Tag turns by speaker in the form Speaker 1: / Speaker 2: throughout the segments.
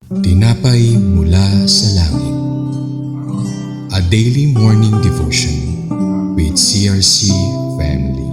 Speaker 1: Tinapay mula sa langit. A daily morning devotion with CRC family.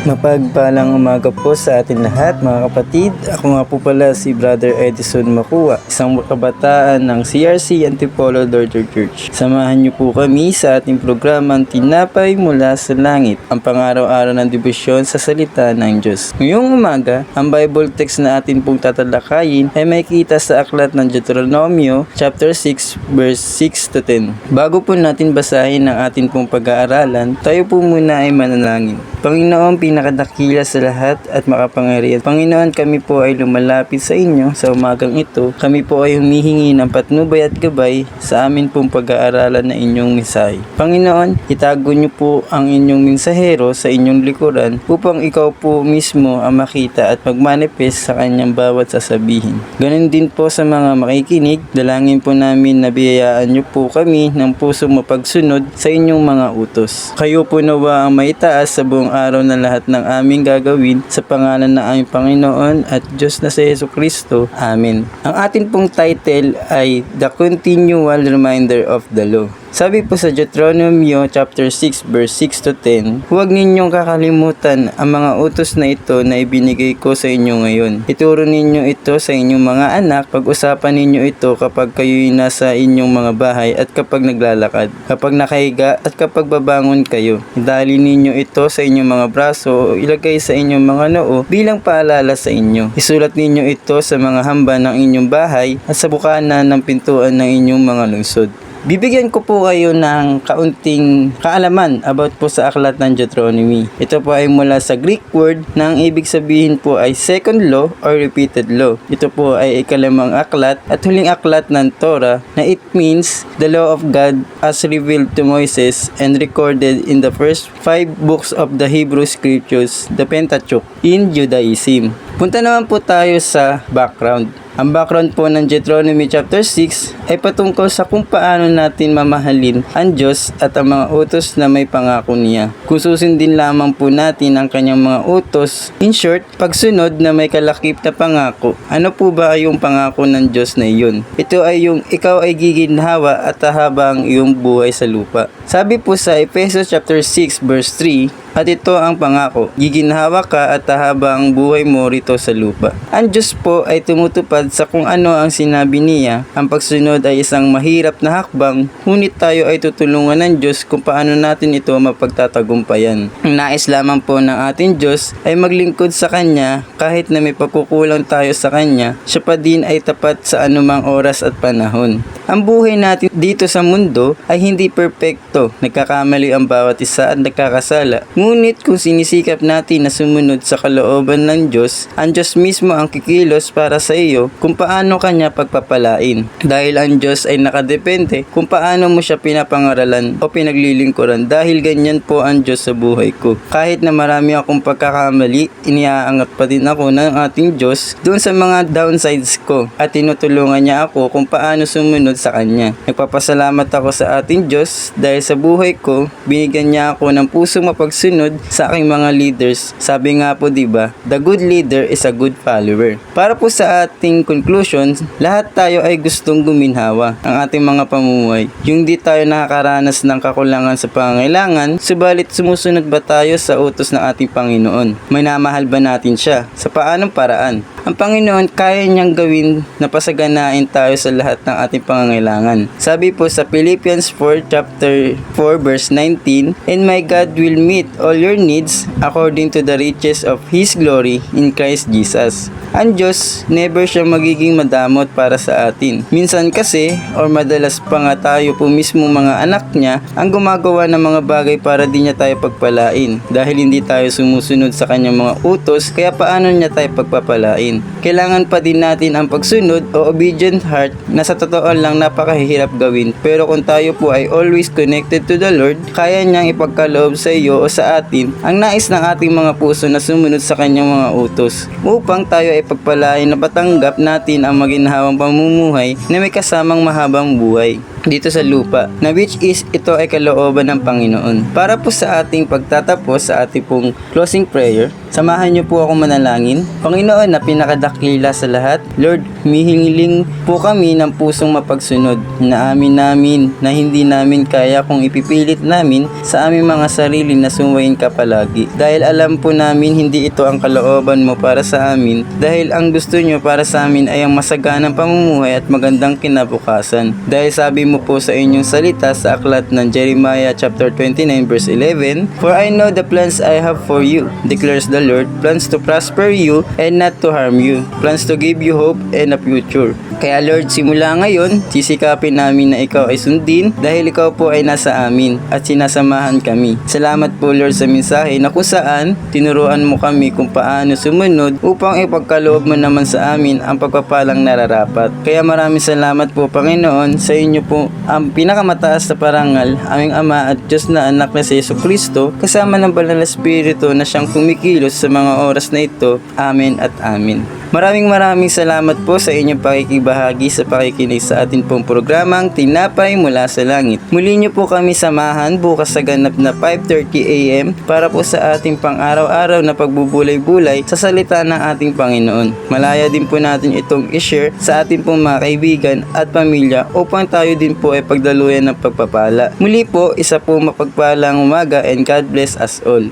Speaker 2: Mapagpalang umaga po sa atin lahat mga kapatid. Ako nga po pala si Brother Edison Makua, isang kabataan ng CRC Antipolo Daughter Church. Samahan niyo po kami sa ating programang Tinapay mula sa Langit, ang pang-araw-araw ng debosyon sa salita ng Diyos. Ngayong umaga, ang Bible text na atin pong tatalakayin ay makikita sa aklat ng Deuteronomio chapter 6 verse 6 to 10. Bago po natin basahin ang atin pong pag-aaralan, tayo po muna ay manalangin. Panginoon, pinakadakila sa lahat at makapangyarihan. Panginoon, kami po ay lumalapit sa inyo sa umagang ito. Kami po ay humihingi ng patnubay at gabay sa amin pong pag-aaralan na inyong mensahe. Panginoon, itago niyo po ang inyong mensahero sa inyong likuran upang ikaw po mismo ang makita at magmanifest sa kanyang bawat sasabihin. Ganon din po sa mga makikinig, dalangin po namin na biyayaan niyo po kami ng pusong mapagsunod sa inyong mga utos. Kayo po nawa ang maitaas sa buong araw na lahat ng aming gagawin sa pangalan ng aming Panginoon at Diyos na si Jesucristo. Amen. Ang atin pong title ay The Continual Reminder of the Law. Sabi po sa Deuteronomio chapter 6 verse 6 to 10, huwag ninyong kakalimutan ang mga utos na ito na ibinigay ko sa inyo ngayon. Ituro ninyo ito sa inyong mga anak, pag-usapan ninyo ito kapag kayo'y nasa inyong mga bahay at kapag naglalakad, kapag nakahiga at kapag babangon kayo. Idalin ninyo ito sa inyong mga braso o ilagay sa inyong mga noo bilang paalala sa inyo. Isulat ninyo ito sa mga hamba ng inyong bahay at sa bukana ng pintuan ng inyong mga lungsod. Bibigyan ko po kayo ng kaunting kaalaman about po sa aklat ng Deuteronomy. Ito po ay mula sa Greek word na ang ibig sabihin po ay second law or repeated law. Ito po ay ikalimang aklat at huling aklat ng Torah na it means the law of God as revealed to Moses and recorded in the first 5 books of the Hebrew Scriptures, the Pentateuch, in Judaism. Punta naman po tayo sa background. Ang background po ng Deuteronomy chapter 6 ay patungkol sa kung paano natin mamahalin ang Diyos at ang mga utos na may pangako niya. Kung susundin lamang po natin ang kanyang mga utos, in short, pagsunod na may kalakip na pangako. Ano po ba yung pangako ng Diyos na iyon? Ito ay yung ikaw ay giginhawa at hahaba ang iyong buhay sa lupa. Sabi po sa Ephesians chapter 6 verse 3, at ito ang pangako, giginhawa ka at hahaba ang buhay mo rito sa lupa. Ang Diyos po ay tumutupad sa kung ano ang sinabi niya. Ang pagsunod ay isang mahirap na hakbang, ngunit tayo ay tutulungan ng Diyos kung paano natin ito mapagtatagumpayan. Ang nais lamang po ng ating Diyos ay maglingkod sa Kanya kahit na may pagkukulang tayo sa Kanya, siya pa din ay tapat sa anumang oras at panahon. Ang buhay natin dito sa mundo ay hindi perpekto. Nagkakamali ang bawat isa at nagkakasala. Ngunit kung sinisikap natin na sumunod sa kalooban ng Diyos, ang Diyos mismo ang kikilos para sa iyo kung paano Kanya pagpapalain. Dahil ang Diyos ay nakadepende kung paano mo siya pinapangaralan o pinaglilingkuran, dahil ganyan po ang Diyos sa buhay ko. Kahit na marami akong pagkakamali, iniaangat pa din ako ng ating Diyos doon sa mga downsides ko at tinutulungan niya ako kung paano sumunod sa Kanya. Nagpapasalamat ako sa ating Diyos dahil sa buhay ko, binigyan niya ako ng pusong mapagsunod sa aking mga leaders. Sabi nga po, diba, the good leader is a good follower. Para po sa ating conclusion, lahat tayo ay gustong guminhawa ang ating mga pamumuhay. Yung di tayo nakakaranas ng kakulangan sa pangangailangan, subalit sumusunod ba tayo sa utos ng ating Panginoon? May namahal ba natin siya? Sa paanong paraan? Ang Panginoon kaya niyang gawin na pasaganain tayo sa lahat ng ating pangangailangan. Sabi po sa Philippians 4 chapter 4 verse 19, and my God will meet all your needs according to the riches of His glory in Christ Jesus. Ang Diyos, never siya magiging madamot para sa atin. Minsan kasi, or madalas pa nga tayo po mismo mga anak niya, ang gumagawa ng mga bagay para di niya tayo pagpalain. Dahil hindi tayo sumusunod sa kanyang mga utos, kaya paano niya tayo pagpapalain? Kailangan pa din natin ang pagsunod o obedient heart na sa totoo lang napakahirap gawin. Pero kung tayo po ay always connected to the Lord, kaya niyang ipagkaloob sa iyo o sa atin ang nais ng ating mga puso na sumunod sa kanyang mga utos, upang tayo ay pagpalain na patanggap natin ang maginhawang pamumuhay na may kasamang mahabang buhay. dito sa lupa, na which is ito ay kalooban ng Panginoon. Para po sa ating pagtatapos sa ating pong closing prayer, samahan niyo po ako manalangin. Panginoon na pinakadakila sa lahat, Lord, humihingiling po kami ng pusong mapagsunod na namin na hindi namin kaya kung ipipilit namin sa aming mga sarili na sumwayin ka palagi. Dahil alam po namin hindi ito ang kalooban mo para sa amin, dahil ang gusto nyo para sa amin ay ang masaganang pamumuhay at magandang kinabukasan. Dahil sabi mo po sa inyong salita sa aklat ng Jeremiah chapter 29 verse 11, "For I know the plans I have for you, declares the Lord, plans to prosper you and not to harm you, plans to give you hope and a future." Kaya Lord, simula ngayon, sisikapin namin na ikaw ay sundin dahil ikaw po ay nasa amin at sinasamahan kami. Salamat po Lord sa mensahe na kung saan tinuruan mo kami kung paano sumunod upang ipagkaloob mo naman sa amin ang pagpapalang nararapat. Kaya maraming salamat po Panginoon, sa inyo po ang pinakamataas na parangal, aming Ama at Diyos na anak na si Jesucristo, kasama ng Banal na Espiritu na siyang kumikilos sa mga oras na ito. Amen at amen. Maraming salamat po sa inyong pakikibahagi sa pakikinig sa atin pong programang Tinapay Mula sa Langit. Muli niyo po kami samahan bukas sa ganap na 5:30 AM para po sa ating pang-araw-araw na pagbubulay-bulay sa salita ng ating Panginoon. Malaya din po natin itong i-share sa ating pong mga kaibigan at pamilya upang tayo din po ay pagdaluyan ng pagpapala. Muli po, isa po mapagpalang umaga and God bless us all.